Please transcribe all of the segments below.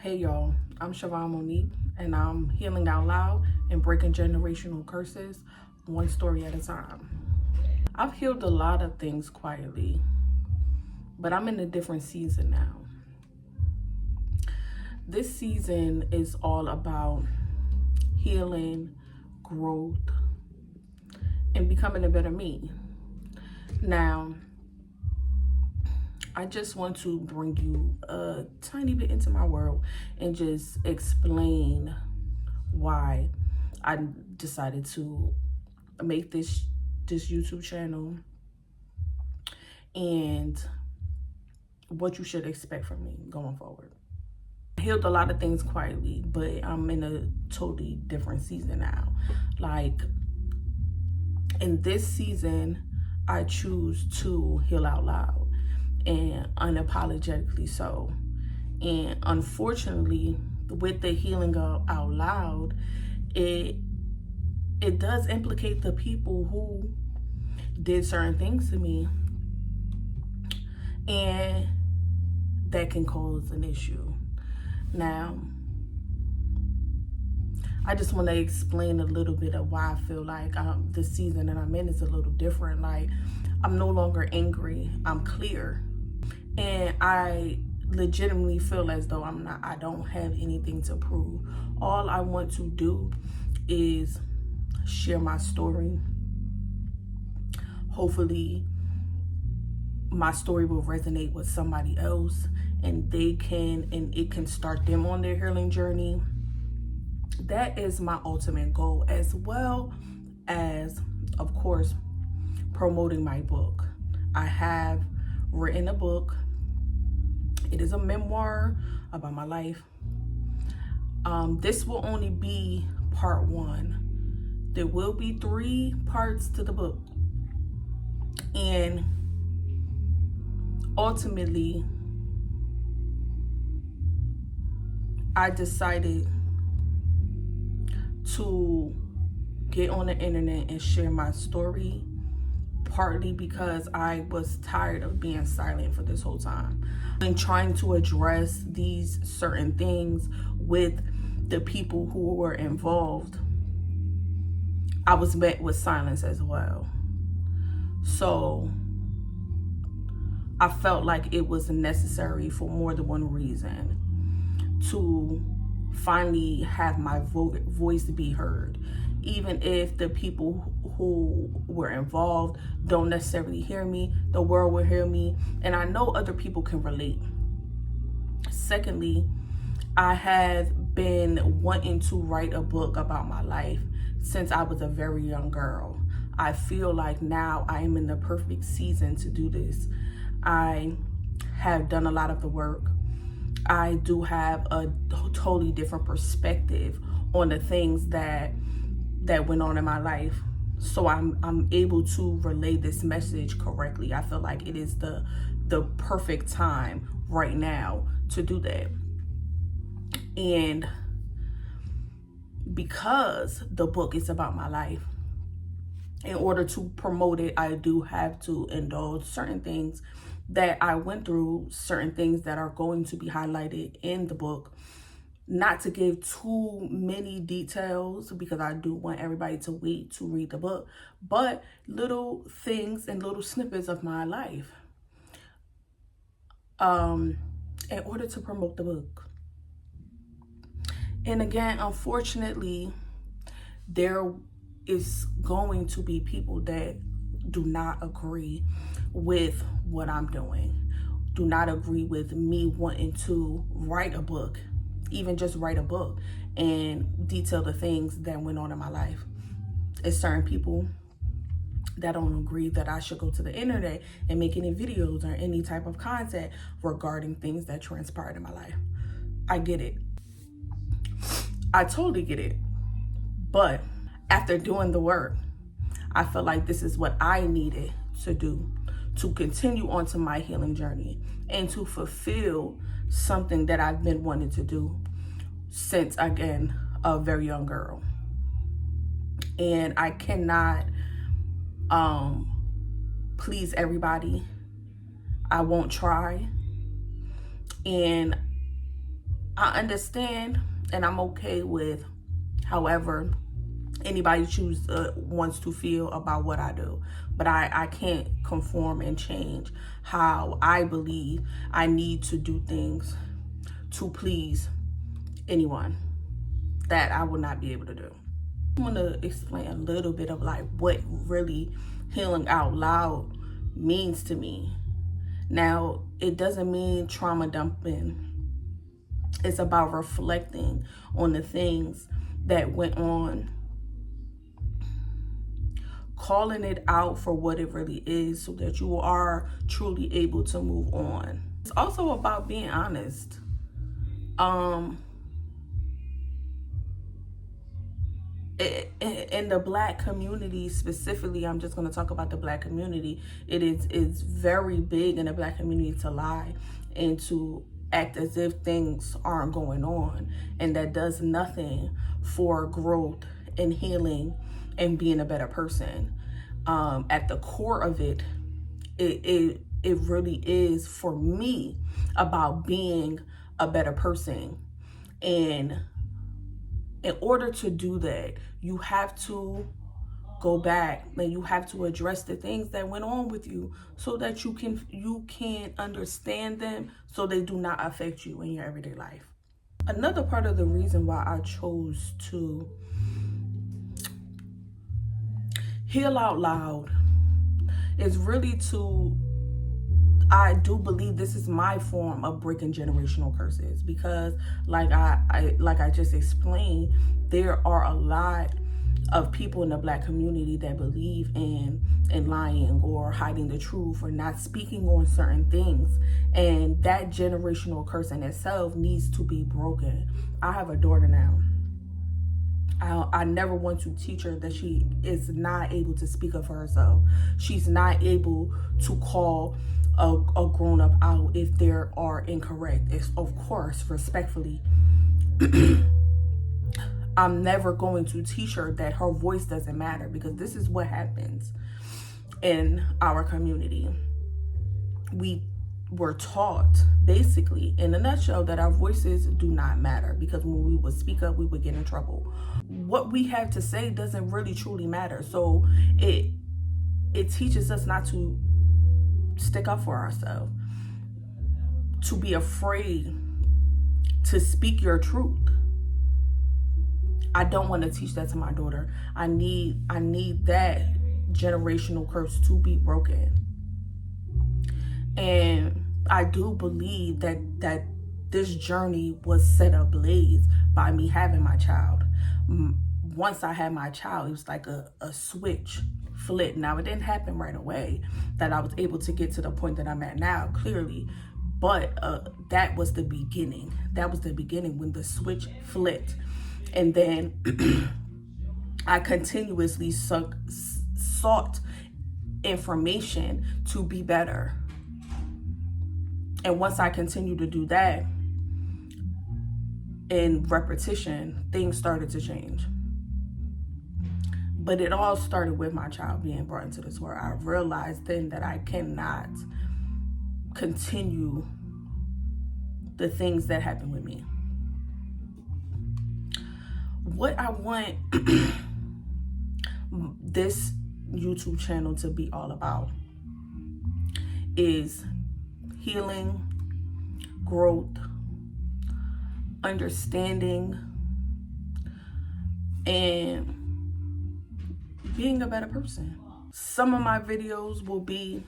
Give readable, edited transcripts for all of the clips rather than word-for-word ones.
Hey y'all, I'm Siobhan Monique, and I'm healing out loud and breaking generational curses one story at a time. I've healed a lot of things quietly, but I'm in a different season now. This season is all about healing, growth, and becoming a better me. Now, I just want to bring you a tiny bit into my world and just explain why I decided to make this YouTube channel and what you should expect from me going forward. I healed a lot of things quietly, but I'm in a totally different season now. Like, in this season, I choose to heal out loud and unapologetically so. And unfortunately, with the healing out loud, it does implicate the people who did certain things to me, and that can cause an issue. Now, I just want to explain a little bit of why I feel like the season that I'm in is a little different. Like, I'm no longer angry, I'm clear. And I legitimately feel as though I don't have anything to prove. All I want to do is share my story. Hopefully my story will resonate with somebody else and it can start them on their healing journey. That is my ultimate goal, as well as, of course, promoting my book. I have written a book. It is a memoir about my life. This will only be part 1. There will be 3 parts to the book. And ultimately, I decided to get on the internet and share my story, partly because I was tired of being silent for this whole time and trying to address these certain things with the people who were involved. I was met with silence as well. So I felt like it was necessary for more than one reason to finally have my voice be heard. Even if the people who were involved don't necessarily hear me, the world will hear me, and I know other people can relate. Secondly, I have been wanting to write a book about my life since I was a very young girl. I feel like now I am in the perfect season to do this. I have done a lot of the work. I do have a totally different perspective on the things that went on in my life. So I'm able to relay this message correctly. I feel like it is the perfect time right now to do that. And because the book is about my life, in order to promote it, I do have to indulge certain things that I went through, certain things that are going to be highlighted in the book. Not to give too many details because I do want everybody to wait to read the book, but little things and little snippets of my life in order to promote the book. And again, unfortunately, there is going to be people that do not agree with what I'm doing, do not agree with me wanting to write a book, even just write a book and detail the things that went on in my life. It's certain people that don't agree that I should go to the internet and make any videos or any type of content regarding things that transpired in my life. I get it. I totally get it. But after doing the work, I feel like this is what I needed to do to continue on to my healing journey and to fulfill something that I've been wanting to do since, again, a very young girl. And I cannot please everybody. I won't try. And I understand and I'm okay with however anybody wants to feel about what I do. But I can't conform and change how I believe I need to do things to please anyone. That I will not be able to do. I want to explain a little bit of like what really healing out loud means to me. Now, it doesn't mean trauma dumping. It's about reflecting on the things that went on, calling it out for what it really is so that you are truly able to move on. It's also about being honest. In the Black community specifically, I'm just going to talk about the Black community. It's very big in the Black community to lie and to act as if things aren't going on, and that does nothing for growth and healing and being a better person. At the core of it really is, for me, about being a better person. And in order to do that, you have to go back and you have to address the things that went on with you so that you can understand them so they do not affect you in your everyday life. Another part of the reason why I chose to heal out loud is really I do believe this is my form of breaking generational curses, because like I just explained, there are a lot of people in the Black community that believe in lying or hiding the truth or not speaking on certain things, and that generational curse in itself needs to be broken. I have a daughter now. I never want to teach her that she is not able to speak up for herself. She's not able to call a grown-up out if they are incorrect. It's, of course, respectfully. I'm never going to teach her that her voice doesn't matter, because this is what happens in our community. We were taught, basically, in a nutshell, that our voices do not matter, because when we would speak up, we would get in trouble. What we have to say doesn't really truly matter. So it teaches us not to stick up for ourselves, to be afraid to speak your truth. I don't want to teach that to my daughter. I need that generational curse to be broken. And I do believe that this journey was set ablaze by me having my child. Once I had my child, it was like a switch flipped. Now, it didn't happen right away that I was able to get to the point that I'm at now, clearly. But that was the beginning. That was the beginning when the switch flipped. And then I continuously sought information to be better. And once I continued to do that, in repetition, things started to change. But it all started with my child being brought into this world. I realized then that I cannot continue the things that happened with me. What I want this YouTube channel to be all about is healing, growth, understanding, and being a better person. Some of my videos will be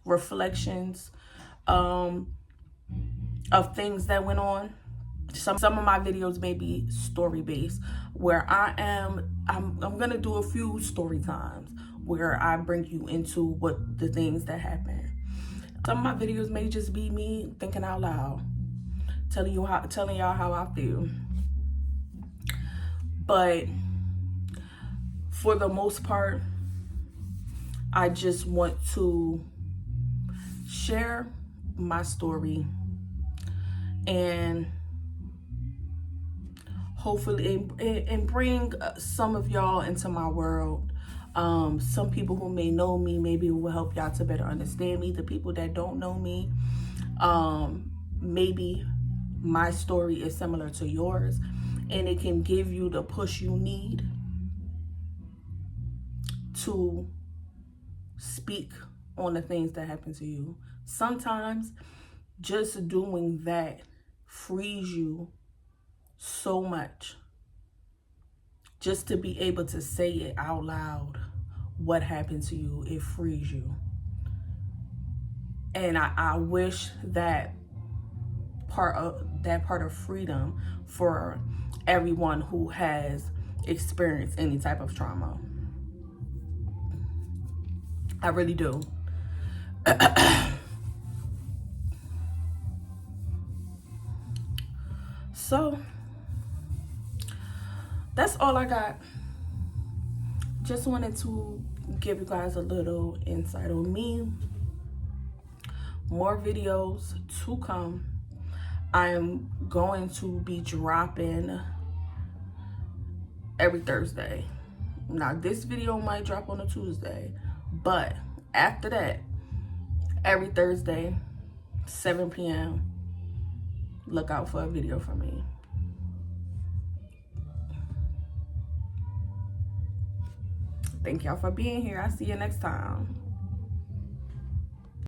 reflections of things that went on. Some of my videos may be story based, where I'm gonna do a few story times where I bring you into what the things that happen. Some of my videos may just be me thinking out loud, telling y'all how I feel. But for the most part, I just want to share my story and hopefully and bring some of y'all into my world. Some people who may know me, maybe it will help y'all to better understand me. The people that don't know me, maybe my story is similar to yours, and it can give you the push you need to speak on the things that happen to you. Sometimes just doing that frees you so much. Just to be able to say it out loud, what happened to you, it frees you. And I wish that part of freedom for everyone who has experienced any type of trauma. I really do. So that's all I got. Just wanted to give you guys a little insight on me. More videos to come. I am going to be dropping every Thursday. Now this video might drop on a Tuesday, but after that, every Thursday, 7 p.m, look out for a video from me. Thank y'all for being here. I'll see you next time.